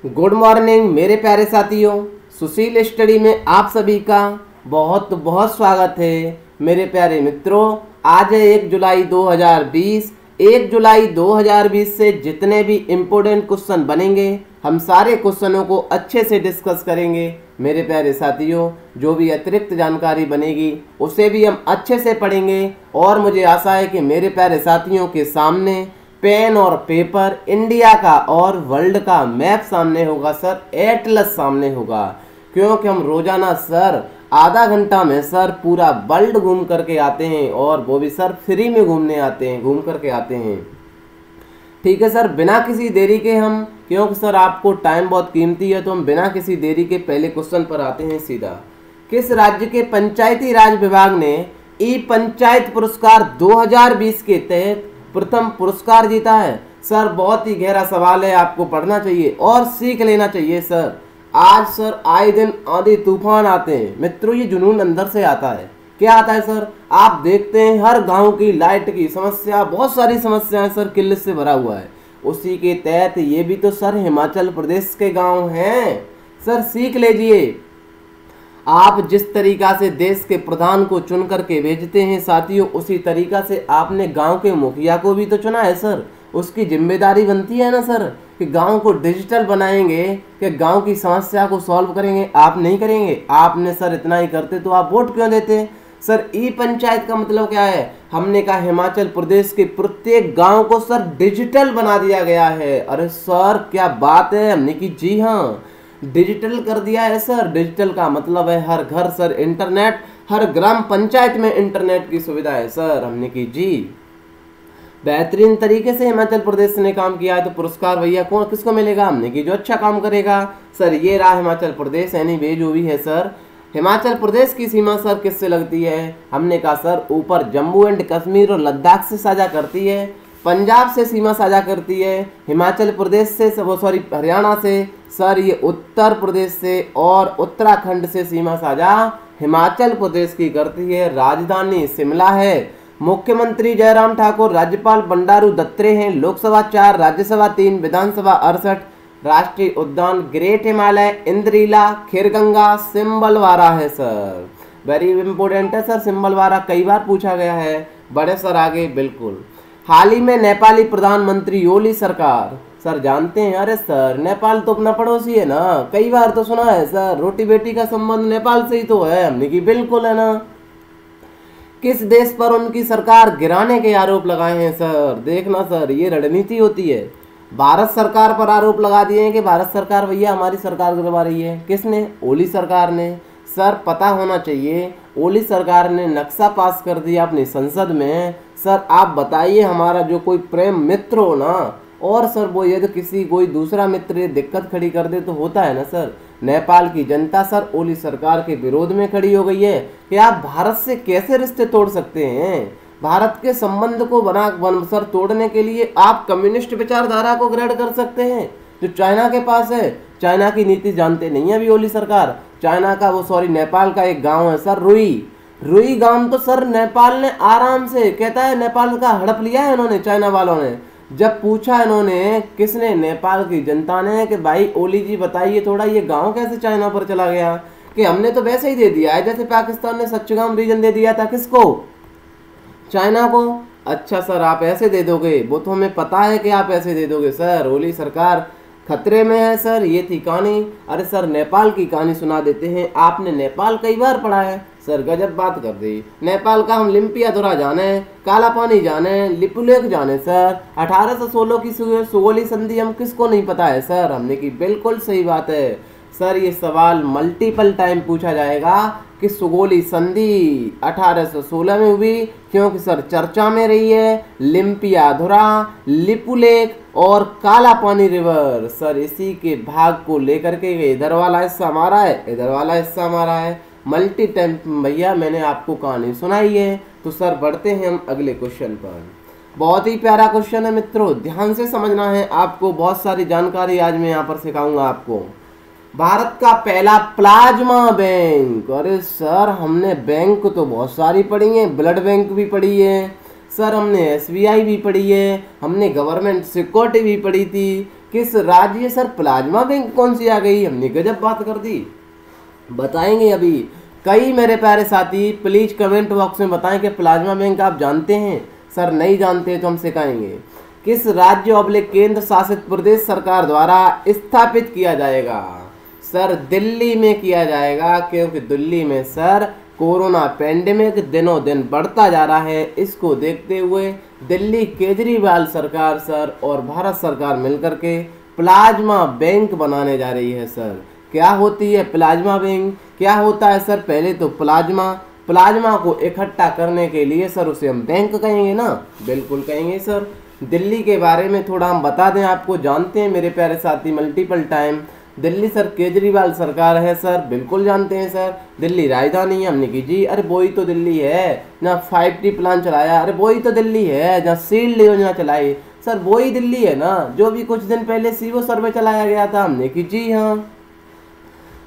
Good morning मेरे प्यारे साथियों। सुशील स्टडी में आप सभी का बहुत बहुत स्वागत है। मेरे प्यारे मित्रों, आज है 1 जुलाई 2020। 1 जुलाई 2020 से जितने भी इम्पोर्टेंट क्वेश्चन बनेंगे हम सारे क्वेश्चनों को अच्छे से डिस्कस करेंगे। मेरे प्यारे साथियों, जो भी अतिरिक्त जानकारी बनेगी उसे भी हम अच्छे से पढ़ेंगे और मुझे आशा है कि मेरे प्यारे साथियों के सामने पेन और पेपर, इंडिया का और वर्ल्ड का मैप सामने होगा सर, एटलस सामने होगा। क्योंकि हम रोजाना सर आधा घंटा में सर पूरा वर्ल्ड घूम करके आते हैं और वो भी सर फ्री में घूम करके आते हैं। ठीक है सर, बिना किसी देरी के हम, क्योंकि सर आपको टाइम बहुत कीमती है, तो हम बिना किसी देरी के पहले क्वेश्चन पर आते हैं सीधा। किस राज्य के पंचायती राज विभाग ने ई पंचायत पुरस्कार 2020 के तहत प्रथम पुरस्कार जीता है? सर बहुत ही गहरा सवाल है, आपको पढ़ना चाहिए और सीख लेना चाहिए सर। आज सर आए दिन आंधी तूफान आते हैं मित्रों, ये जुनून अंदर से आता है। क्या आता है सर? आप देखते हैं हर गांव की लाइट की समस्या, बहुत सारी समस्याएं सर किल्लत से भरा हुआ है। उसी के तहत ये भी तो सर हिमाचल प्रदेश के गांव हैं। सर सीख लीजिए, आप जिस तरीका से देश के प्रधान को चुन करके भेजते हैं साथियों, उसी तरीका से आपने गांव के मुखिया को भी तो चुना है सर। उसकी जिम्मेदारी बनती है ना सर कि गांव को डिजिटल बनाएंगे, कि गांव की समस्या को सॉल्व करेंगे। आप नहीं करेंगे, आपने सर इतना ही करते तो आप वोट क्यों देते? सर ई पंचायत का मतलब क्या है? हमने कहा हिमाचल प्रदेश के प्रत्येक गांव को सर डिजिटल बना दिया गया है। अरे सर क्या बात है, हमने की जी हाँ डिजिटल कर दिया है सर। डिजिटल का मतलब है हर घर सर इंटरनेट, हर ग्राम पंचायत में इंटरनेट की सुविधा है सर। हमने की जी बेहतरीन तरीके से हिमाचल प्रदेश ने काम किया है, तो पुरस्कार भैया कौन किसको मिलेगा? हमने की जो अच्छा काम करेगा सर। ये रहा हिमाचल प्रदेश, यानी वे जो भी है सर। हिमाचल प्रदेश की सीमा सर किससे लगती है? हमने कहा सर ऊपर जम्मू एंड कश्मीर और लद्दाख से साझा करती है, पंजाब से सीमा साझा करती है, हिमाचल प्रदेश से हरियाणा से सर, ये उत्तर प्रदेश से और उत्तराखंड से सीमा साझा हिमाचल प्रदेश की करती है। राजधानी शिमला है, मुख्यमंत्री जयराम ठाकुर, राज्यपाल बंडारू दत्तात्रेय हैं, लोकसभा 4, राज्यसभा 3, विधानसभा 68, राष्ट्रीय उद्यान ग्रेट हिमालय, इंद्रीला, खीरगंगा, सिम्बलवारा है सर। वेरी इंपोर्टेंट है सर सिम्बलवारा, कई बार पूछा गया है। बड़े सर आगे बिल्कुल। हाल ही में नेपाली प्रधानमंत्री ओली सरकार सर जानते हैं? अरे सर नेपाल तो अपना पड़ोसी है ना, कई बार तो सुना है सर, रोटी बेटी का संबंध नेपाल से ही तो है। हमने की बिल्कुल है ना। किस देश पर उनकी सरकार गिराने के आरोप लगाए हैं सर? देखना सर, ये रणनीति होती है। भारत सरकार पर आरोप लगा दिए हैं कि भारत सरकार भैया हमारी सरकार गिरवा रही है। किसने? ओली सरकार ने। सर पता होना चाहिए, ओली सरकार ने नक्शा पास कर दिया अपनी संसद में। सर आप बताइए, हमारा जो कोई प्रेम मित्र हो ना, और सर वो यदि किसी कोई दूसरा मित्र दिक्कत खड़ी कर दे तो होता है ना सर। नेपाल की जनता सर ओली सरकार के विरोध में खड़ी हो गई है कि आप भारत से कैसे रिश्ते तोड़ सकते हैं। भारत के संबंध को सर तोड़ने के लिए आप कम्युनिस्ट विचारधारा को ग्रहण कर सकते हैं जो चाइना के पास है। चाइना की नीति जानते नहीं है अभी ओली सरकार। चाइना का नेपाल का एक गाँव है सर रुई गांव, तो सर नेपाल ने आराम से कहता है, नेपाल का हड़प लिया है इन्होंने, चाइना वालों ने। जब पूछा इन्होंने, किसने? नेपाल की जनता ने, कि भाई ओली जी बताइए थोड़ा, ये गांव कैसे चाइना पर चला गया? कि हमने तो वैसे ही दे दिया है जैसे पाकिस्तान ने सच्चगाम रीजन दे दिया था। किसको? चाइना को। अच्छा सर आप ऐसे दे दोगे? वो तो हमें पता है कि आप ऐसे दे दोगे सर। ओली सरकार खतरे में है सर, ये थी कहानी। अरे सर नेपाल की कहानी सुना देते हैं। आपने नेपाल कई बार पढ़ा है सर, गजब बात कर दी। नेपाल का हम लिम्पियाधुरा जाने, काला पानी जाने, लिपुलेख जाने सर। 1816 की सुगोली संधि हम किसको नहीं पता है सर? हमने की बिल्कुल सही बात है सर। ये सवाल मल्टीपल टाइम पूछा जाएगा कि सुगोली संधि 1816 में हुई, क्योंकि सर चर्चा में रही है लिम्पियाधुरा, लिपुलेख और काला पानी रिवर। सर इसी के भाग को लेकर के इधर वाला हिस्सा हमारा है, इधर वाला हिस्सा हमारा है। मल्टी टाइम भैया मैंने आपको कहानी सुनाई है। तो सर बढ़ते हैं हम अगले क्वेश्चन पर। बहुत ही प्यारा क्वेश्चन है मित्रों, ध्यान से समझना है आपको। बहुत सारी जानकारी आज मैं यहाँ पर सिखाऊंगा आपको। भारत का पहला प्लाज्मा बैंक। अरे सर हमने बैंक तो बहुत सारी पढ़ी है, ब्लड बैंक भी पढ़ी है सर, हमने SBI भी पढ़ी है, हमने गवर्नमेंट सिक्योरिटी भी पढ़ी थी, किस राज्य सर प्लाज्मा बैंक कौन सी आ गई, हमने गजब बात कर दी। बताएंगे अभी। कई मेरे प्यारे साथी प्लीज कमेंट बॉक्स में बताएं कि प्लाज्मा बैंक आप जानते हैं। सर नहीं जानते तो हम सिखाएंगे। किस राज्य ऑब्लिक केंद्र शासित प्रदेश सरकार द्वारा स्थापित किया जाएगा। सर दिल्ली में किया जाएगा, क्योंकि दिल्ली में सर कोरोना पेंडेमिक दिनों दिन बढ़ता जा रहा है। इसको देखते हुए दिल्ली केजरीवाल सरकार सर और भारत सरकार मिलकर के प्लाज्मा बैंक बनाने जा रही है। सर क्या होती है प्लाज्मा बैंक, क्या होता है सर। पहले तो प्लाज्मा को इकट्ठा करने के लिए सर उसे हम बैंक कहेंगे ना, बिल्कुल कहेंगे सर। दिल्ली के बारे में थोड़ा हम बता दें आपको, जानते हैं मेरे प्यारे साथी multiple time. Delhi sir Kejriwal सरकार है सर, बिल्कुल जानते हैं सर। दिल्ली राजधानी है, हमने की जी अरे वही तो दिल्ली है जहाँ 5T प्लान चलाया, अरे वही तो दिल्ली है जहाँ सील्ड योजना चलाई, सर वही दिल्ली है ना जो भी कुछ दिन पहले सीवो सर्वे चलाया गया था, हमने की जी हाँ।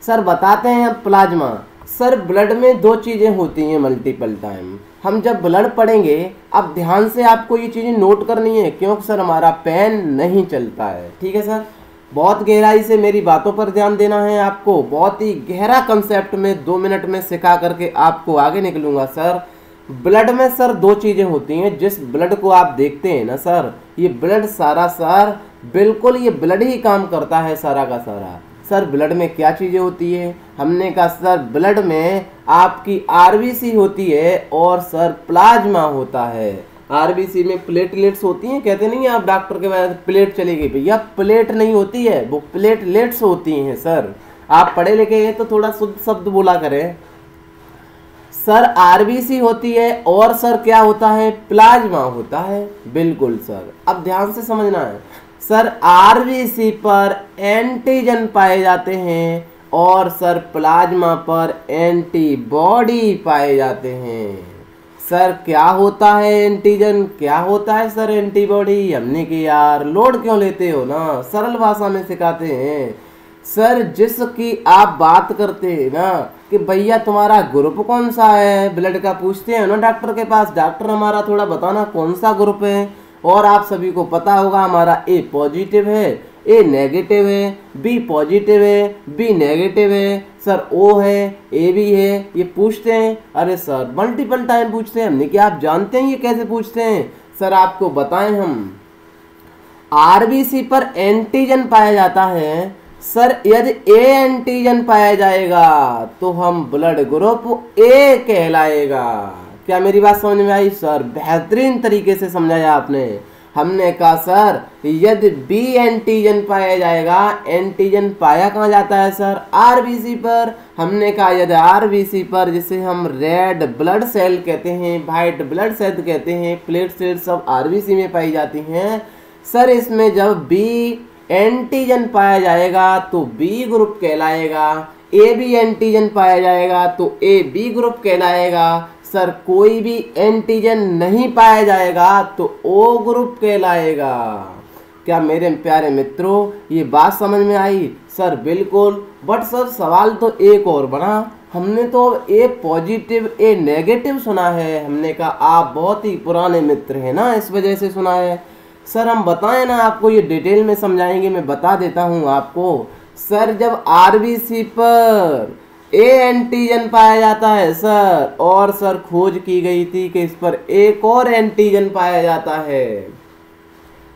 सर बताते हैं अब प्लाज्मा। सर ब्लड में दो चीज़ें होती हैं मल्टीपल टाइम। हम जब ब्लड पढ़ेंगे, अब ध्यान से आपको ये चीज़ें नोट करनी है, क्योंकि सर हमारा पेन नहीं चलता है, ठीक है सर। बहुत गहराई से मेरी बातों पर ध्यान देना है आपको, बहुत ही गहरा कंसेप्ट में 2 मिनट में सिखा करके आपको आगे निकलूंगा। सर ब्लड में सर दो चीज़ें होती हैं। जिस ब्लड को आप देखते हैं ना सर, ये ब्लड सारा सर बिल्कुल ये ब्लड ही काम करता है सारा का सारा। सर ब्लड में क्या चीज़ें होती है, हमने कहा सर ब्लड में आपकी आरबीसी होती है और सर प्लाज्मा होता है। आरबीसी में प्लेटलेट्स होती हैं, कहते नहीं है आप डॉक्टर के बाद प्लेट चली गई, भैया प्लेट नहीं होती है, वो प्लेटलेट्स होती हैं सर। आप पढ़े लिखे हैं तो थोड़ा शुद्ध शब्द बोला करें। सर आरबीसी होती है और सर क्या होता है, प्लाज्मा होता है, बिल्कुल सर। अब ध्यान से समझना है सर, आरबीसी पर एंटीजन पाए जाते हैं और सर प्लाज्मा पर एंटीबॉडी पाए जाते हैं। सर क्या होता है एंटीजन, क्या होता है सर एंटीबॉडी, हमने कि यार लोड क्यों लेते हो ना, सरल भाषा में सिखाते हैं। सर जिसकी आप बात करते हैं ना कि भैया तुम्हारा ग्रुप कौन सा है, ब्लड का पूछते हैं ना डॉक्टर के पास, डॉक्टर हमारा थोड़ा बताना कौन सा ग्रुप है, और आप सभी को पता होगा हमारा ए पॉजिटिव है, ए नेगेटिव है, बी पॉजिटिव है, बी नेगेटिव है, सर ओ है, ए भी है, ये पूछते हैं। अरे सर मल्टीपल टाइम पूछते हैं, हमने क्या आप जानते हैं ये कैसे पूछते हैं। सर आपको बताएं हम, आरबीसी पर एंटीजन पाया जाता है सर, यदि ए एंटीजन पाया जाएगा तो हम ब्लड ग्रुप ए कहलाएगा। क्या मेरी बात समझ में आई सर, बेहतरीन तरीके से समझाया आपने। हमने कहा सर यदि बी एंटीजन पाया जाएगा, एंटीजन पाया कहाँ जाता है सर, आरबीसी पर। हमने कहा यदि आरबीसी पर, जिसे हम रेड ब्लड सेल कहते हैं, वाइट ब्लड सेल कहते हैं, प्लेट सेल सब आरबीसी में पाई जाती हैं। सर इसमें जब बी एंटीजन पाया जाएगा तो बी ग्रुप कहलाएगा, ए बी एंटीजन पाया जाएगा तो ए बी ग्रुप कहलाएगा। सर कोई भी एंटीजन नहीं पाया जाएगा तो ओ ग्रुप कहलाएगा। क्या मेरे प्यारे मित्रों ये बात समझ में आई सर, बिल्कुल। बट सर सवाल तो एक और बना, हमने तो ए पॉजिटिव ए नेगेटिव सुना है, हमने कहा आप बहुत ही पुराने मित्र हैं ना इस वजह से सुना है। सर हम बताएं ना आपको, ये डिटेल में समझाएंगे, मैं बता देता हूँ आपको। सर जब आरबीसी पर ए एंटीजन पाया जाता है सर, और सर खोज की गई थी कि इस पर एक और एंटीजन पाया जाता है।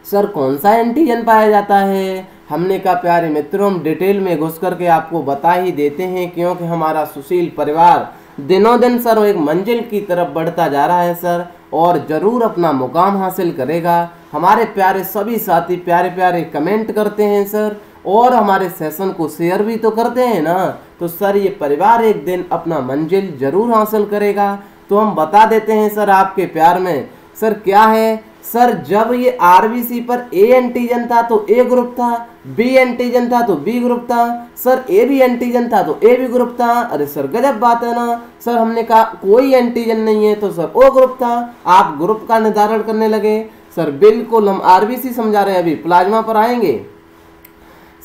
सर कौन सा एंटीजन पाया जाता है, हमने कहा प्यारे मित्रों हम डिटेल में घुस करके आपको बता ही देते हैं, क्योंकि हमारा सुशील परिवार दिनों दिन सर एक मंजिल की तरफ बढ़ता जा रहा है सर, और ज़रूर अपना मुकाम हासिल करेगा। हमारे प्यारे सभी साथी प्यारे प्यारे कमेंट करते हैं सर, और हमारे सेशन को शेयर भी तो करते हैं ना, तो सर ये परिवार एक दिन अपना मंजिल जरूर हासिल करेगा। तो हम बता देते हैं सर आपके प्यार में। सर क्या है सर, जब ये आरबीसी पर ए एंटीजन था तो ए ग्रुप था, बी एंटीजन था तो बी ग्रुप था, सर ए बी एंटीजन था तो ए बी ग्रुप था। अरे सर गजब बात है ना। सर हमने कहा कोई एंटीजन नहीं है तो सर ओ ग्रुप था, आप ग्रुप का निर्धारण करने लगे। सर बिल्कुल हम आरबीसी समझा रहे हैं, अभी प्लाज्मा पर आएंगे।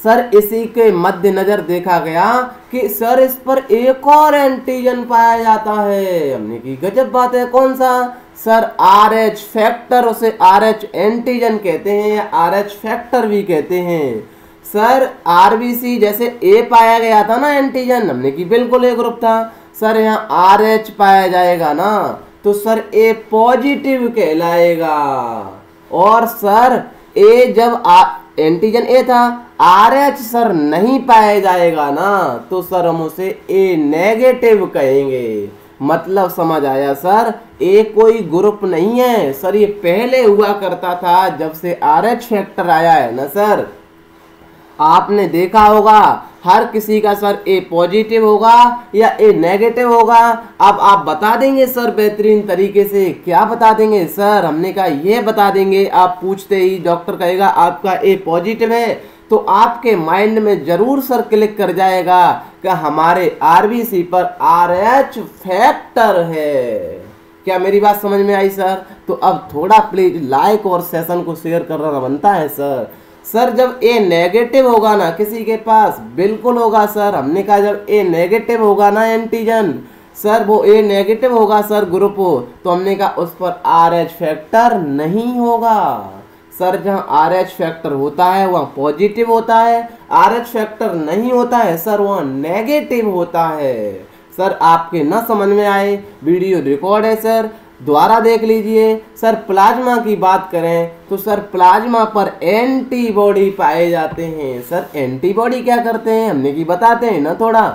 सर इसी के मद्देनजर देखा गया कि सर इस पर एक और एंटीजन पाया जाता है, हमने की गजब बात है, कौन सा सर आर एच फैक्टर, उसे आर एच एंटीजन कहते हैं या आर एच फैक्टर भी कहते हैं। सर आरबीसी जैसे ए पाया गया था ना एंटीजन, हमने की बिल्कुल ए ग्रुप था। सर यहाँ आर एच पाया जाएगा ना तो सर ए पॉजिटिव कहलाएगा। और सर ए जब एंटीजन ए था, आर एच सर नहीं पाया जाएगा ना तो सर हम उसे ए नेगेटिव कहेंगे। मतलब समझ आया सर, ए कोई ग्रुप नहीं है सर, ये पहले हुआ करता था जब से आर एच फैक्टर आया है ना सर। आपने देखा होगा हर किसी का सर ए पॉजिटिव होगा या ए नेगेटिव होगा। अब आप बता देंगे सर बेहतरीन तरीके से, क्या बता देंगे सर? हमने कहा ये बता देंगे। आप पूछते ही डॉक्टर कहेगा आपका ए पॉजिटिव है तो आपके माइंड में जरूर सर क्लिक कर जाएगा कि हमारे आरबीसी पर आर एच फैक्टर है। क्या मेरी बात समझ में आई सर? तो अब थोड़ा प्लीज लाइक और सेशन को शेयर करना बनता है सर। सर जब ए नेगेटिव होगा ना किसी के पास, बिल्कुल होगा सर, हमने कहा जब ए नेगेटिव होगा ना एंटीजन, सर वो ए नेगेटिव होगा सर ग्रुप हो, तो हमने कहा उस पर आर एच फैक्टर नहीं होगा। सर जहाँ आर एच फैक्टर होता है वहाँ पॉजिटिव होता है, आर एच फैक्टर नहीं होता है सर वहाँ नेगेटिव होता है। सर आपके न समझ में आए, वीडियो रिकॉर्ड है सर, दोबारा देख लीजिए। सर प्लाज्मा की बात करें तो सर प्लाज्मा पर एंटीबॉडी पाए जाते हैं। सर एंटीबॉडी क्या करते हैं हमने की बताते हैं ना थोड़ा।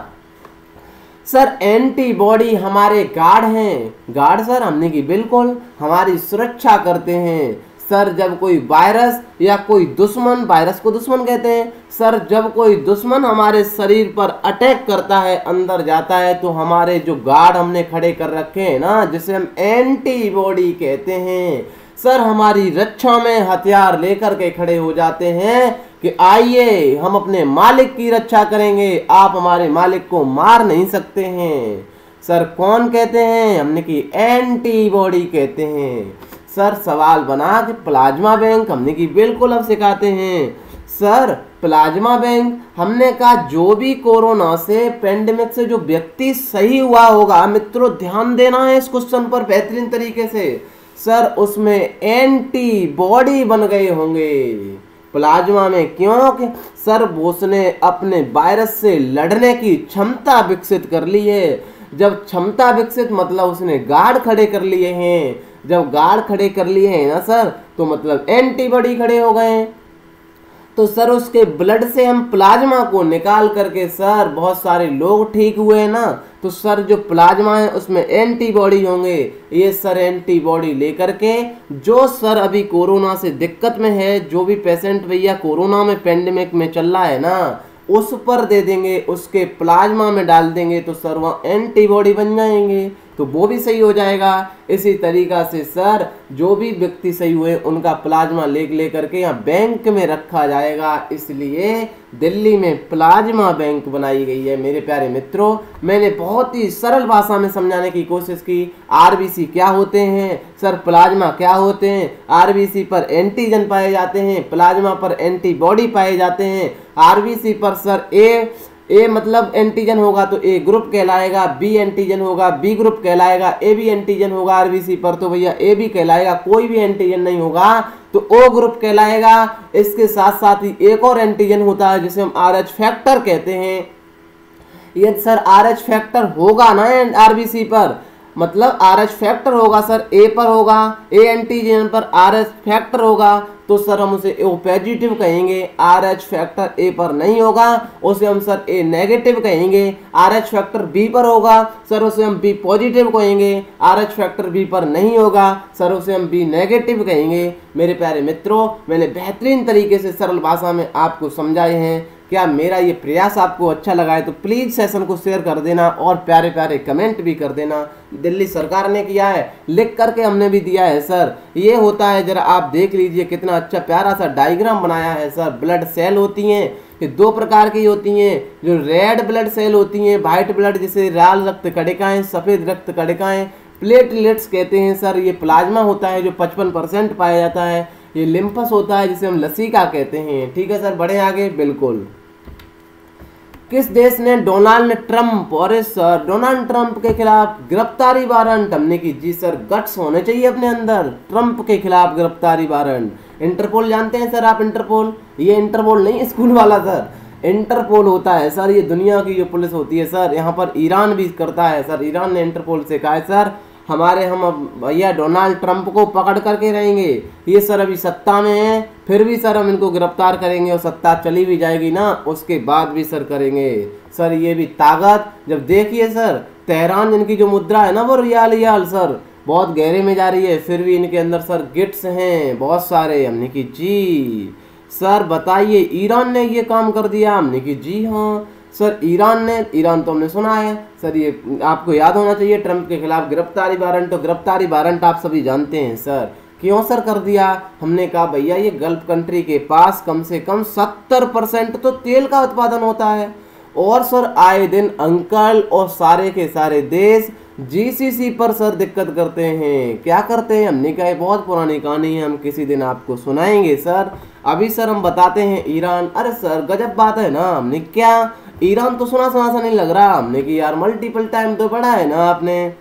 सर एंटीबॉडी हमारे गार्ड हैं, गार्ड सर हमने की बिल्कुल हमारी सुरक्षा करते हैं। सर जब कोई वायरस या कोई दुश्मन, वायरस को दुश्मन कहते हैं, सर जब कोई दुश्मन हमारे शरीर पर अटैक करता है, अंदर जाता है, तो हमारे जो गार्ड हमने खड़े कर रखे हैं ना, जिसे हम एंटीबॉडी कहते हैं, सर हमारी रक्षा में हथियार लेकर के खड़े हो जाते हैं कि आइए हम अपने मालिक की रक्षा करेंगे, आप हमारे मालिक को मार नहीं सकते हैं। सर कौन कहते हैं हमने की एंटीबॉडी कहते हैं। सर सवाल बना कि प्लाज्मा बैंक, हमने की बिल्कुल अब सिखाते हैं। सर प्लाज्मा बैंक हमने कहा जो भी कोरोना से पेंडेमिक से जो व्यक्ति सही हुआ होगा, मित्रों ध्यान देना है इस क्वेश्चन पर बेहतरीन तरीके से, सर उसमें एंटीबॉडी बन गए होंगे प्लाज्मा में। क्यों? सर उसने अपने वायरस से लड़ने की क्षमता विकसित कर ली है। जब क्षमता विकसित मतलब उसने गार्ड खड़े कर लिए हैं, जब गार्ड खड़े कर लिए हैं ना सर तो मतलब एंटीबॉडी खड़े हो गए हैं। तो सर उसके ब्लड से हम प्लाज्मा को निकाल करके सर बहुत सारे लोग ठीक हुए हैं ना, तो सर जो प्लाज्मा है उसमें एंटीबॉडी होंगे। ये सर एंटीबॉडी लेकर के जो सर अभी कोरोना से दिक्कत में है, जो भी पेशेंट भैया कोरोना में पेंडेमिक में चल रहा है ना, उस पर दे देंगे, उसके प्लाज्मा में डाल देंगे तो सर वहाँ एंटीबॉडी बन जाएंगे, तो वो भी सही हो जाएगा। इसी तरीका से सर जो भी व्यक्ति सही हुए उनका प्लाज्मा ले करके यहाँ बैंक में रखा जाएगा, इसलिए दिल्ली में प्लाज्मा बैंक बनाई गई है। मेरे प्यारे मित्रों, मैंने बहुत ही सरल भाषा में समझाने की कोशिश की। आरबीसी क्या होते हैं, सर प्लाज्मा क्या होते हैं, आरबीसी पर एंटीजन पाए जाते हैं, प्लाज्मा पर एंटीबॉडी पाए जाते हैं। आरबीसी पर सर ए मतलब एंटीजन होगा तो ए ग्रुप कहलाएगा, बी एंटीजन होगा बी ग्रुप कहलाएगा, ए बी एंटीजन होगा आरबीसी पर तो भैया ए बी कहलाएगा, कोई भी एंटीजन नहीं होगा तो ओ ग्रुप कहलाएगा। इसके साथ साथ ही एक और एंटीजन होता है जिसे हम आर एच फैक्टर कहते हैं। ये सर आर एच फैक्टर होगा ना आरबीसी पर, मतलब आर एच फैक्टर होगा सर ए पर होगा, ए एंटीजन पर आर एच फैक्टर होगा तो सर हम उसे ओ पॉजिटिव कहेंगे। आर एच फैक्टर ए पर नहीं होगा उसे हम सर ए नेगेटिव कहेंगे। आर एच फैक्टर बी पर होगा सर उसे हम बी पॉजिटिव कहेंगे। आर एच फैक्टर बी पर नहीं होगा सर उसे हम बी नेगेटिव कहेंगे। मेरे प्यारे मित्रों, मैंने बेहतरीन तरीके से सरल भाषा में आपको समझाए हैं। क्या मेरा ये प्रयास आपको अच्छा लगा है तो प्लीज़ सेशन को शेयर कर देना और प्यारे प्यारे कमेंट भी कर देना। दिल्ली सरकार ने किया है, लिख करके हमने भी दिया है सर। ये होता है, जरा आप देख लीजिए कितना अच्छा प्यारा सा डायग्राम बनाया है सर। ब्लड सेल होती हैं, ये दो प्रकार की होती हैं, जो रेड ब्लड सेल होती हैं, वाइट ब्लड जिसे लाल रक्त कणिकाएं, सफ़ेद रक्त कणिकाएं, प्लेटलेट्स कहते हैं सर। ये प्लाज्मा होता है जो 55% पाया जाता है। ये लिम्फस होता है जिसे हम लसीका कहते हैं। ठीक है सर, बढ़े आगे। बिल्कुल किस देश ने डोनाल्ड ट्रंप और इस डोनाल्ड ट्रंप के खिलाफ गिरफ्तारी वारंट हमने की? जी सर, गट्स होने चाहिए अपने अंदर। ट्रंप के खिलाफ गिरफ्तारी वारंट। इंटरपोल जानते हैं सर आप? इंटरपोल, ये इंटरपोल नहीं स्कूल वाला सर, इंटरपोल होता है सर, ये दुनिया की जो पुलिस होती है सर। यहाँ पर ईरान भी करता है सर, ईरान ने इंटरपोल से कहा है सर हम भैया डोनाल्ड ट्रंप को पकड़ करके रहेंगे। ये सर अभी सत्ता में है, फिर भी सर हम इनको गिरफ्तार करेंगे, और सत्ता चली भी जाएगी ना उसके बाद भी सर करेंगे सर। ये भी ताकत, जब देखिए सर तेहरान जिनकी जो मुद्रा है ना वो रियाल सर बहुत गहरे में जा रही है, फिर भी इनके अंदर सर गिट्स हैं बहुत सारे। हमने की जी सर बताइए ईरान ने ये काम कर दिया? हमने की जी हाँ सर, ईरान तो हमने सुना है सर, ये आपको याद होना चाहिए ट्रंप के खिलाफ गिरफ्तारी वारंट। तो गिरफ्तारी वारंट आप सभी जानते हैं सर, क्यों सर कर दिया? हमने कहा भैया ये गल्फ कंट्री के पास कम से कम 70% तो तेल का उत्पादन होता है, और सर आए दिन अंकल और सारे के सारे देश जीसीसी पर सर दिक्कत करते हैं। क्या करते हैं? हमने कहा बहुत पुरानी कहानी है, हम किसी दिन आपको सुनाएंगे सर। अभी सर हम बताते हैं ईरान। अरे सर गजब बात है ना। हमने क्या ईरान तो सुना सा नहीं लग रहा? हमने कि यार मल्टीपल टाइम तो पढ़ा है ना आपने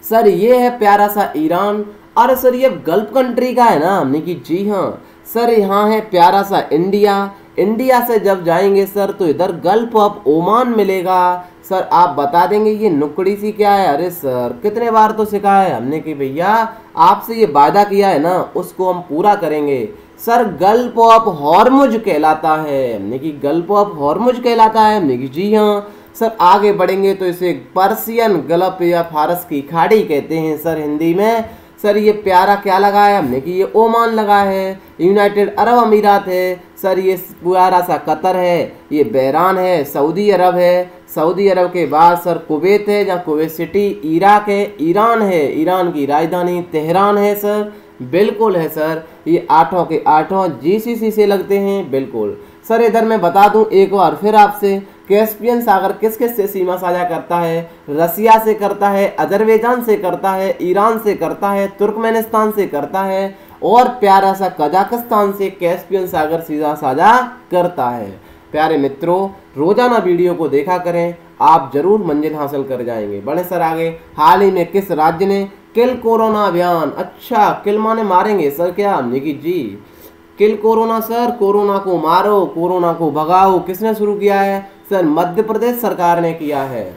सर। ये है प्यारा सा ईरान। अरे सर ये गल्फ कंट्री का है ना? हमने कि जी हाँ सर। यहाँ है प्यारा सा इंडिया। इंडिया से जब जाएंगे सर तो इधर गल्फ ऑफ ओमान मिलेगा सर। आप बता देंगे ये नुकड़ी सी क्या है? अरे सर कितने बार तो सिखाया है हमने कि भैया आपसे ये वादा किया है ना उसको हम पूरा करेंगे सर। गल्फ ऑफ हॉर्मुज कहलाता है, हमने कि गल्फ ऑफ हॉर्मुज कहलाता है। हमने कि जी हाँ सर। आगे बढ़ेंगे तो इसे पर्सियन गल्फ या फारस की खाड़ी कहते हैं सर हिंदी में। सर ये प्यारा क्या लगा है? हमने कि ये ओमान लगा है, यूनाइटेड अरब अमीरात है सर, ये प्यारा सा कतर है, ये बहरान है, सऊदी अरब है, सऊदी अरब के बाद सर कुवैत है जहाँ कुवैत सिटी, इराक है, ईरान है, ईरान की राजधानी तेहरान है सर। बिल्कुल है सर, ये आठों के आठों जीसीसी से लगते हैं बिल्कुल सर। इधर मैं बता दूं एक बार फिर आपसे, कैस्पियन सागर किस किस से सीमा साझा करता है? रसिया से करता है, अजरबैजान से करता है, ईरान से करता है, तुर्कमेनिस्तान से करता है, और प्यारा सा कजाकिस्तान से कैस्पियन सागर सीमा साझा करता है। प्यारे मित्रों रोजाना वीडियो को देखा करें, आप जरूर मंजिल हासिल कर जाएंगे। बड़े सर आगे, हाल ही में किस राज्य ने किल कोरोना अभियान? अच्छा किल माने मारेंगे सर क्या? हमने की जी किल कोरोना सर, कोरोना को मारो, कोरोना को भगाओ। किसने शुरू किया है सर? मध्य प्रदेश सरकार ने किया है।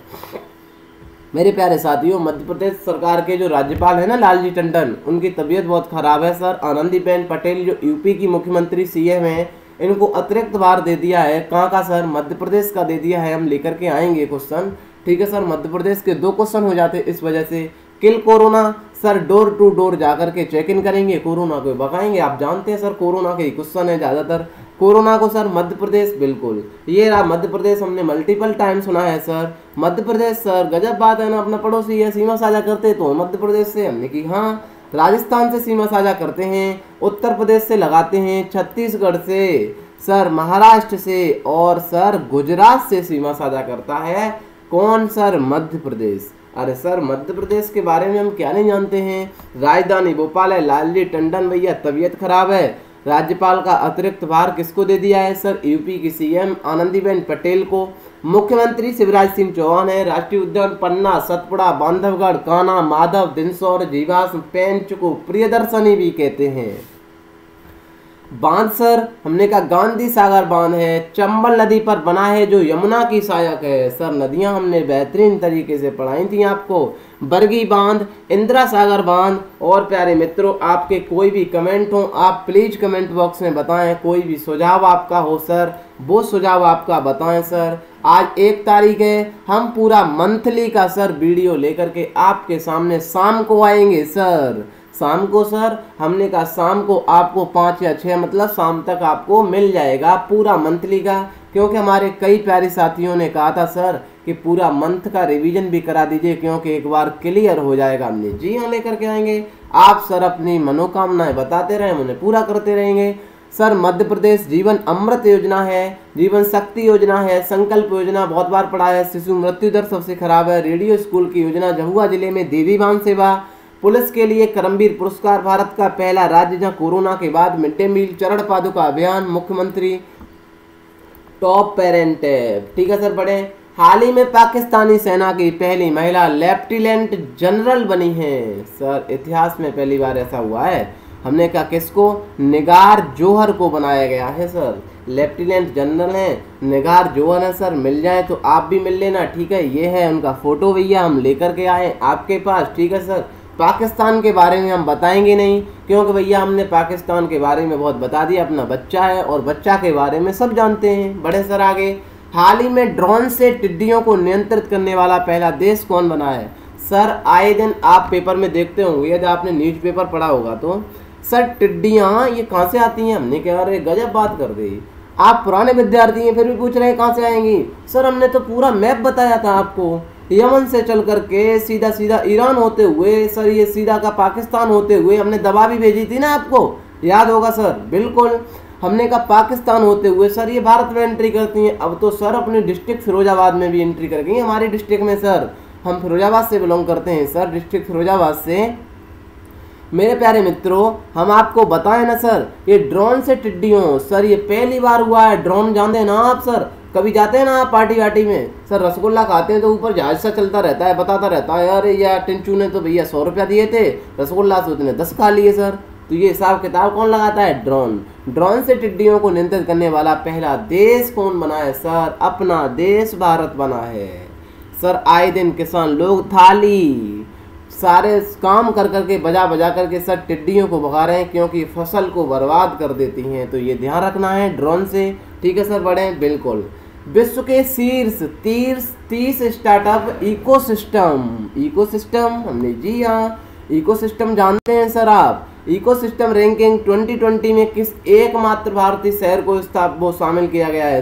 मेरे प्यारे साथियों मध्य प्रदेश सरकार के जो राज्यपाल है ना लालजी टंडन, उनकी तबीयत बहुत खराब है सर। आनंदीबेन पटेल जो यूपी की मुख्यमंत्री सीएम है, इनको अतिरिक्त भार दे दिया है। कहाँ का सर? मध्य प्रदेश का दे दिया है। हम लेकर के आएंगे क्वेश्चन, ठीक है सर। मध्य प्रदेश के 2 क्वेश्चन हो जाते इस वजह से। Kill corona sir, door to door जाकर के चेक इन करेंगे, कोरोना को भगाएंगे। आप जानते हैं सर कोरोना के ही क्वेश्चन है ज्यादातर। कोरोना को सर मध्य प्रदेश, बिल्कुल ये रहा मध्य प्रदेश, हमने मल्टीपल टाइम सुना है सर। मध्य प्रदेश सर गजब बात है ना, अपना पड़ोसी है, सीमा साझा करते तो मध्य प्रदेश से। हमने की हाँ राजस्थान से सीमा साझा करते हैं, उत्तर प्रदेश से लगाते हैं, छत्तीसगढ़ से सर, महाराष्ट्र से, और सर गुजरात से सीमा साझा करता है। कौन सर? मध्य प्रदेश। अरे सर मध्य प्रदेश के बारे में हम क्या नहीं जानते हैं? राजधानी भोपाल है, लालजी टंडन भैया तबीयत खराब है। राज्यपाल का अतिरिक्त भार किसको दे दिया है सर? यूपी की सीएम आनंदीबेन पटेल को। मुख्यमंत्री शिवराज सिंह चौहान है। राष्ट्रीय उद्यान पन्ना, सतपुड़ा, बांधवगढ़, कान्हा, माधव, दिनसौर, जीवास, पेंच को प्रियदर्शनी भी कहते हैं। बांध सर, हमने कहा गांधी सागर बांध है, चंबल नदी पर बना है जो यमुना की सहायक है। सर नदियां हमने बेहतरीन तरीके से पढ़ाई थी आपको। बरगी बांध, इंदिरा सागर बांध। और प्यारे मित्रों आपके कोई भी कमेंट हो आप प्लीज कमेंट बॉक्स में बताएं, कोई भी सुझाव आपका हो सर वो सुझाव आपका बताएं सर। आज 1 तारीख है, हम पूरा मंथली का सर वीडियो लेकर के आपके सामने शाम को आएंगे सर। शाम को सर, हमने कहा शाम को आपको 5 या 6 मतलब शाम तक आपको मिल जाएगा पूरा मंथली का, क्योंकि हमारे कई प्यारे साथियों ने कहा था सर कि पूरा मंथ का रिवीजन भी करा दीजिए क्योंकि एक बार क्लियर हो जाएगा। हमने जी हाँ लेकर के आएंगे। आप सर अपनी मनोकामनाएं बताते रहें, हम उन्हें पूरा करते रहेंगे सर। मध्य प्रदेश जीवन अमृत योजना है, जीवन शक्ति योजना है, संकल्प योजना बहुत बार पढ़ा है। शिशु मृत्यु दर सबसे खराब है। रेडियो स्कूल की योजना, जहुआ जिले में देवी बांध सेवा। पुलिस के लिए करमवीर पुरस्कार, भारत का पहला राज्य जहां कोरोना के बाद मिड डे मील। चरण पादुका अभियान, मुख्यमंत्री टॉप पेरेंट है। ठीक है सर, पढ़े। हाल ही में पाकिस्तानी सेना की पहली महिला लेफ्टिनेंट जनरल बनी है। सर इतिहास में पहली बार ऐसा हुआ है। हमने कहा किसको? निगार जौहर को बनाया गया है सर। लेफ्टिनेंट जनरल है निगार जौहर है सर। मिल जाए तो आप भी मिल लेना। ठीक है, ये है उनका फोटो भैया, हम लेकर के आए आपके पास। ठीक है सर, पाकिस्तान के बारे में हम बताएंगे नहीं, क्योंकि भैया हमने पाकिस्तान के बारे में बहुत बता दिया। अपना बच्चा है और बच्चा के बारे में सब जानते हैं। बड़े सर आगे, हाल ही में ड्रोन से टिड्डियों को नियंत्रित करने वाला पहला देश कौन बना है? सर आए दिन आप पेपर में देखते होंगे, यदि आपने न्यूज़पेपर पढ़ा होगा तो। सर टिड्डियाँ ये कहाँ से आती हैं? हमने कहा अरे गजब बात कर दी, आप पुराने विद्यार्थी हैं फिर भी पूछ रहे हैं कहाँ से आएंगी। सर हमने तो पूरा मैप बताया था आपको, यमन से चल करके सीधा सीधा ईरान होते हुए सर ये सीधा का पाकिस्तान होते हुए हमने दवा भी भेजी थी ना, आपको याद होगा सर। बिल्कुल, हमने कहा पाकिस्तान होते हुए सर ये भारत में एंट्री करती हैं। अब तो सर अपनी डिस्ट्रिक्ट फिरोजाबाद में भी एंट्री कर गई हमारी डिस्ट्रिक्ट में। सर हम फिरोजाबाद से बिलोंग करते हैं सर, डिस्ट्रिक्ट फिरोजाबाद से। मेरे प्यारे मित्रों, हम आपको बताएं ना सर, ये ड्रोन से टिड्डियों सर ये पहली बार हुआ है। ड्रोन जानते हैं ना आप सर, कभी जाते हैं ना आप पार्टी वार्टी में सर, रसगुल्ला खाते हैं तो ऊपर जहाज सा चलता रहता है, बताता रहता है अरे यार टिंचू ने तो भैया 100 रुपया दिए थे, रसगुल्ला से उसने 10 खा लिए सर। तो ये हिसाब किताब कौन लगाता है? ड्रोन। ड्रोन से टिड्डियों को नियंत्रित करने वाला पहला देश कौन बना है? सर अपना देश भारत बना है। सर आए दिन किसान लोग थाली सारे काम कर करके बजा बजा करके सर टिड्डियों को भगा रहे हैं, क्योंकि फसल को बर्बाद कर देती हैं। तो ये ध्यान रखना है ड्रोन से। ठीक है सर, बढ़े। बिल्कुल, विश्व के शीर्ष 30 स्टार्टअप इकोसिस्टम हमने, जी हाँ इकोसिस्टम जानते हैं सर आप। इकोसिस्टम रैंकिंग 2020 में किस एकमात्र भारतीय शहर को वो शामिल किया गया है?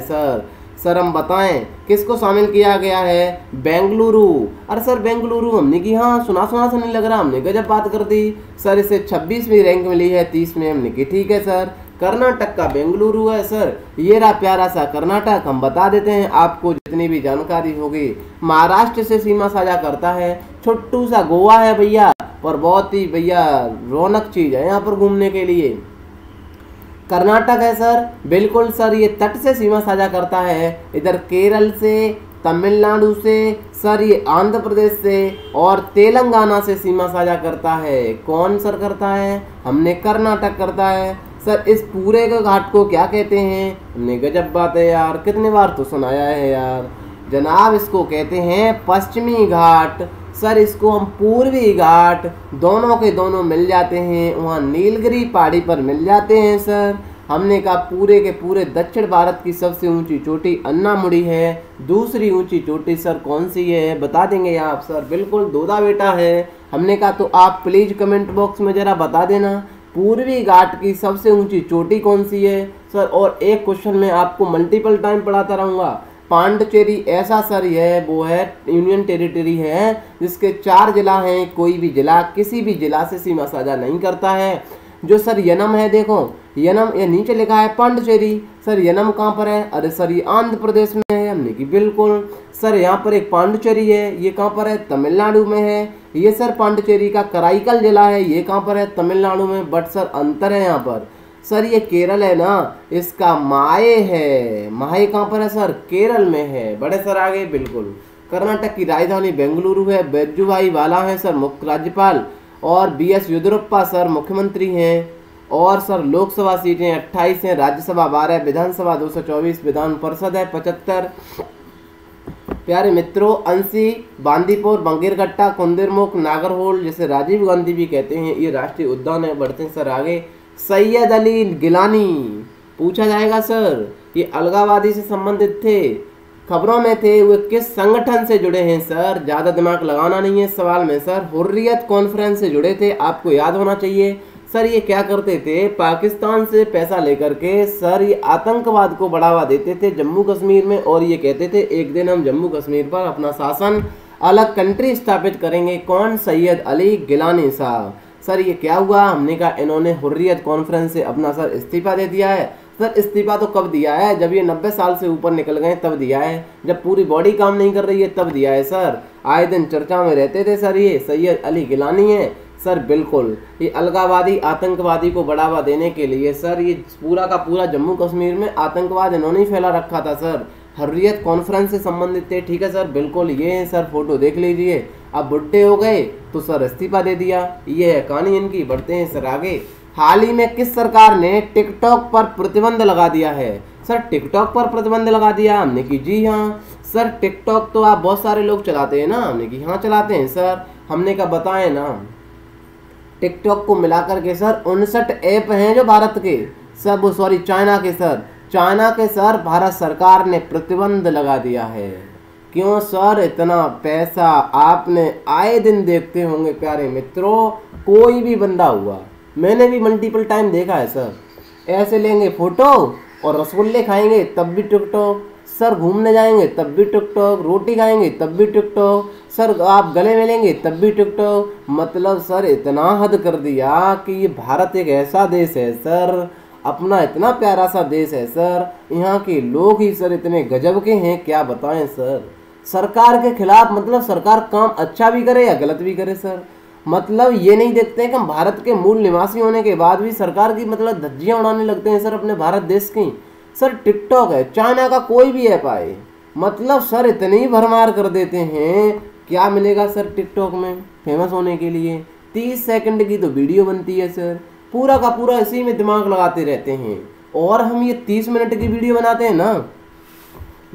सर हम बताएं किसको शामिल किया गया है? बेंगलुरु। अरे सर बेंगलुरु हमने की, हाँ सुना से नहीं लग रहा, हमने गजब बात कर दी सर। इसे 26वीं रैंक मिली है, 30 में हमने की। ठीक है सर, कर्नाटक का बेंगलुरु है सर। ये रहा प्यारा सा कर्नाटक। हम बता देते हैं आपको जितनी भी जानकारी होगी। महाराष्ट्र से सीमा साझा करता है। छोटू सा गोवा है भैया, और बहुत ही भैया रौनक चीज है यहाँ पर घूमने के लिए। कर्नाटक है सर। बिल्कुल सर, ये तट से सीमा साझा करता है, इधर केरल से, तमिलनाडु से सर, ये आंध्र प्रदेश से और तेलंगाना से सीमा साझा करता है। कौन सर करता है? हमने कर्नाटक करता है सर। इस पूरे के घाट को क्या कहते हैं? हमने गजब बात है यार, कितने बार तो सुनाया है यार जनाब। इसको कहते हैं पश्चिमी घाट सर। इसको हम पूर्वी घाट, दोनों के दोनों मिल जाते हैं, वहाँ नीलगिरी पहाड़ी पर मिल जाते हैं सर। हमने कहा पूरे के पूरे दक्षिण भारत की सबसे ऊंची चोटी अन्नामुड़ी है। दूसरी ऊंची चोटी सर कौन सी है बता देंगे आप सर? बिल्कुल दोदा बेटा है। हमने कहा तो आप प्लीज कमेंट बॉक्स में जरा बता देना पूर्वी घाट की सबसे ऊंची चोटी कौन सी है सर। और एक क्वेश्चन मैं आपको मल्टीपल टाइम पढ़ाता रहूँगा। पांडिचेरी ऐसा सर है, वो है यूनियन टेरिटरी है जिसके 4 जिला हैं, कोई भी जिला किसी भी जिला से सीमा साझा नहीं करता है। जो सर यनम है, देखो यनम ये नीचे लिखा है पांडिचेरी सर। यनम कहाँ पर है? अरे सर ये आंध्र प्रदेश में है। हमने की बिल्कुल सर, यहाँ पर एक पांडिचेरी है, ये कहाँ पर है? तमिलनाडु में है। ये सर पांडिचेरी का कराईकल जिला है, ये कहाँ पर है? तमिलनाडु में। बट सर अंतर है यहाँ पर सर, ये केरल है ना, इसका माहे है। माहे कहाँ पर है सर? केरल में है। बड़े सर आगे। बिल्कुल, कर्नाटक की राजधानी बेंगलुरु है। वजुभाई वाला है सर मुख्य राज्यपाल, और BS येदियुरप्पा सर मुख्यमंत्री हैं। और सर लोकसभा सीटें 28 हैं, राज्यसभा 12, विधानसभा 224, विधान परिषद है 75। प्यारे मित्रों, अंसी, बांदीपुर, बंगीरघट्टा, कुंदरमुख, नागरहोल, जैसे राजीव गांधी भी कहते हैं, ये राष्ट्रीय उद्यान है। बढ़ते हैं सर आगे। सैयद अली गिलानी पूछा जाएगा सर, ये अलगाववादी से संबंधित थे, खबरों में थे, वे किस संगठन से जुड़े हैं सर? ज्यादा दिमाग लगाना नहीं है सवाल में सर। हुर्रियत कॉन्फ्रेंस से जुड़े थे, आपको याद होना चाहिए सर। ये क्या करते थे? पाकिस्तान से पैसा लेकर के सर ये आतंकवाद को बढ़ावा देते थे जम्मू कश्मीर में, और ये कहते थे एक दिन हम जम्मू कश्मीर पर अपना शासन अलग कंट्री स्थापित करेंगे। कौन? सैयद अली गिलानी साहब। सर ये क्या हुआ? हमने कहा इन्होंने हुर्रियत कॉन्फ्रेंस से अपना सर इस्तीफा दे दिया है। सर इस्तीफा तो कब दिया है? जब ये 90 साल से ऊपर निकल गए तब दिया है, जब पूरी बॉडी काम नहीं कर रही है तब दिया है सर। आए दिन चर्चा में रहते थे सर। ये सैयद अली गिलानी है सर बिल्कुल, ये अलगाववादी आतंकवादी को बढ़ावा देने के लिए सर ये पूरा का पूरा जम्मू कश्मीर में आतंकवाद इन्होंने ही फैला रखा था सर। हर्रियत कॉन्फ्रेंस से संबंधित थे, ठीक है सर, बिल्कुल ये है सर, फोटो देख लीजिए। अब बुढ़े हो गए तो सर इस्तीफा दे दिया, ये है कहानी इनकी। बढ़ते हैं सर आगे। हाल ही में किस सरकार ने टिकटॉक पर प्रतिबंध लगा दिया है? सर टिकटॉक पर प्रतिबंध लगा दिया हमने कि जी हाँ सर। टिकटॉक तो आप बहुत सारे लोग चलाते हैं ना? हमने कि हाँ चलाते हैं सर। हमने कहा बताएं ना। टिकटॉक को मिलाकर के सर 59 ऐप हैं जो भारत के, सब सॉरी चाइना के सर, चाइना के सर भारत सरकार ने प्रतिबंध लगा दिया है। क्यों सर? इतना पैसा आपने आए दिन देखते होंगे प्यारे मित्रों, कोई भी बंदा हुआ, मैंने भी मल्टीपल टाइम देखा है सर, ऐसे लेंगे फोटो और रसगुल्ले खाएंगे तब भी टिकटॉक, सर घूमने जाएंगे तब भी टिकटॉक, रोटी खाएंगे तब भी टिकटॉक, सर आप गले मिलेंगे तब भी टिकटॉक। मतलब सर इतना हद कर दिया कि ये भारत एक ऐसा देश है सर, अपना इतना प्यारा सा देश है सर, यहाँ के लोग ही सर इतने गजब के हैं, क्या बताएं सर। सरकार के खिलाफ मतलब सरकार काम अच्छा भी करे या गलत भी करे सर, मतलब ये नहीं देखते हैं कि हम भारत के मूल निवासी होने के बाद भी सरकार की मतलब धज्जियां उड़ाने लगते हैं सर अपने भारत देश की। सर टिकटॉक है, चाइना का कोई भी ऐप आए, मतलब सर इतनी भरमार कर देते हैं। क्या मिलेगा सर टिकटॉक में फेमस होने के लिए? 30 सेकंड की तो वीडियो बनती है सर, पूरा का पूरा इसी में दिमाग लगाते रहते हैं। और हम ये 30 मिनट की वीडियो बनाते हैं ना,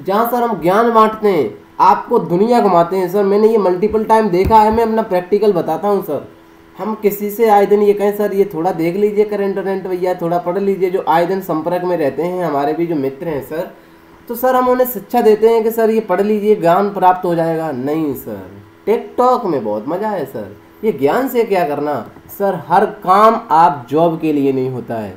जहाँ सर हम ज्ञान बांटते हैं, आपको दुनिया घुमाते हैं सर। मैंने ये मल्टीपल टाइम देखा है, मैं अपना प्रैक्टिकल बताता हूँ सर। हम किसी से आए दिन ये कहें सर ये थोड़ा देख लीजिए करंट भैया, थोड़ा पढ़ लीजिए, जो आए दिन संपर्क में रहते हैं हमारे भी जो मित्र हैं सर, तो सर हम उन्हें शिक्षा देते हैं कि सर ये पढ़ लीजिए ज्ञान प्राप्त हो जाएगा। नहीं सर, टिकटॉक में बहुत मज़ा है सर, ये ज्ञान से क्या करना सर। हर काम आप जॉब के लिए नहीं होता है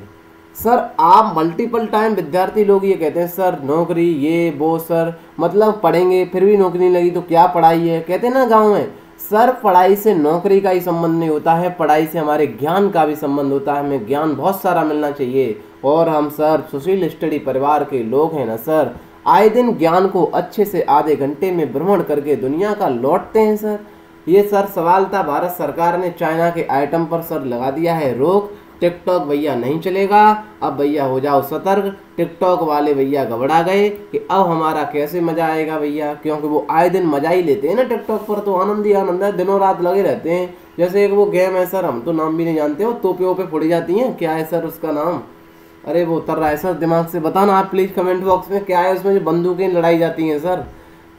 सर। आप मल्टीपल टाइम विद्यार्थी लोग ये कहते हैं सर नौकरी ये वो सर, मतलब पढ़ेंगे फिर भी नौकरी नहीं लगी तो क्या पढ़ाई है, कहते हैं ना गाँव में। सर पढ़ाई से नौकरी का ही संबंध नहीं होता है, पढ़ाई से हमारे ज्ञान का भी संबंध होता है। हमें ज्ञान बहुत सारा मिलना चाहिए। और हम सर सुशील स्टडी परिवार के लोग हैं ना सर, आए दिन ज्ञान को अच्छे से आधे घंटे में भ्रमण करके दुनिया का लौटते हैं सर। ये सर सवाल था, भारत सरकार ने चाइना के आइटम पर सर लगा दिया है रोक, टिकटॉक भैया नहीं चलेगा। अब भैया हो जाओ सतर्क, टिकटॉक वाले भैया घबरा गए कि अब हमारा कैसे मजा आएगा भैया, क्योंकि वो आए दिन मजा ही लेते हैं ना टिकटॉक पर, तो आनंद ही आनंद है, दिनों रात लगे रहते हैं। जैसे एक वो गेम है सर, हम तो नाम भी नहीं जानते हो, तोपे ओपे फुड़ जाती हैं, क्या है सर उसका नाम? अरे वो उतर रहा है सर दिमाग से, बताना आप प्लीज़ कमेंट बॉक्स में, क्या है उसमें जो बंदूकें लड़ाई जाती हैं सर,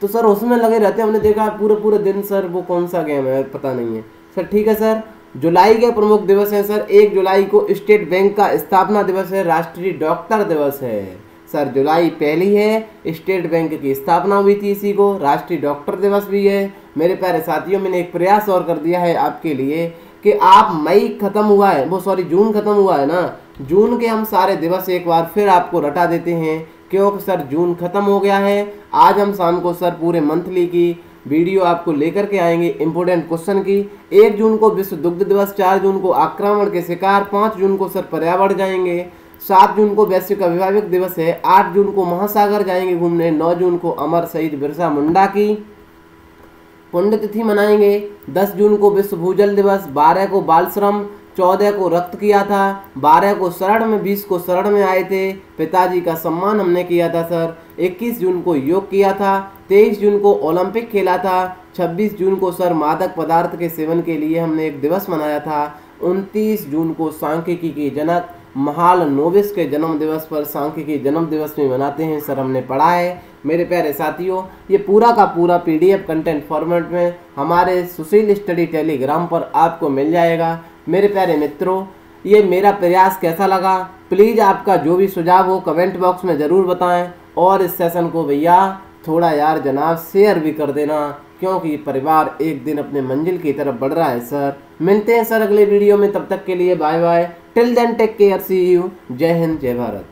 तो सर उसमें लगे रहते हैं। हमने देखा पूरे पूरे दिन सर, वो कौन सा गेम है पता नहीं है सर। ठीक है सर, जुलाई के प्रमुख दिवस है सर। 1 जुलाई को स्टेट बैंक का स्थापना दिवस है, राष्ट्रीय डॉक्टर दिवस है सर। जुलाई पहली है, स्टेट बैंक की स्थापना हुई थी, इसी को राष्ट्रीय डॉक्टर दिवस भी है। मेरे प्यारे साथियों, मैंने एक प्रयास और कर दिया है आपके लिए कि आप मई खत्म हुआ है, वो सॉरी जून खत्म हुआ है ना, जून के हम सारे दिवस एक बार फिर आपको रटा देते हैं, क्योंकि सर जून खत्म हो गया है। आज हम शाम को सर पूरे मंथली की वीडियो आपको लेकर के आएंगे इम्पोर्टेंट क्वेश्चन की। 1 जून को विश्व दुग्ध दिवस, 4 जून को आक्रमण के शिकार, 5 जून को सर पर्यावरण जाएंगे, 7 जून को वैश्विक अभिभावक दिवस है, 8 जून को महासागर जाएंगे घूमने, 9 जून को अमर शहीद बिरसा मुंडा की पुण्यतिथि मनाएंगे, 10 जून को विश्व भूजल दिवस, 12 को बाल श्रम, 14 को रक्त किया था, 12 को शरण में, 20 को शरण में आए थे, पिताजी का सम्मान हमने किया था सर, 21 जून को योग किया था, 23 जून को ओलंपिक खेला था, 26 जून को सर मादक पदार्थ के सेवन के लिए हमने एक दिवस मनाया था, 29 जून को सांख्यिकी के जनक महालनोबिस के जन्म दिवस पर सांख्यिकी जन्म दिवस में मनाते हैं सर, हमने पढ़ा है। मेरे प्यारे साथियों, ये पूरा का पूरा पीडीएफ कंटेंट फॉर्मेट में हमारे सुशील स्टडी टेलीग्राम पर आपको मिल जाएगा। मेरे प्यारे मित्रों, ये मेरा प्रयास कैसा लगा, प्लीज़ आपका जो भी सुझाव हो कमेंट बॉक्स में ज़रूर बताएं। और इस सेशन को भैया थोड़ा यार जनाब शेयर भी कर देना, क्योंकि परिवार एक दिन अपने मंजिल की तरफ बढ़ रहा है सर। मिलते हैं सर अगले वीडियो में, तब तक के लिए bye bye, till then take care, see you, Jai Hind जय भारत।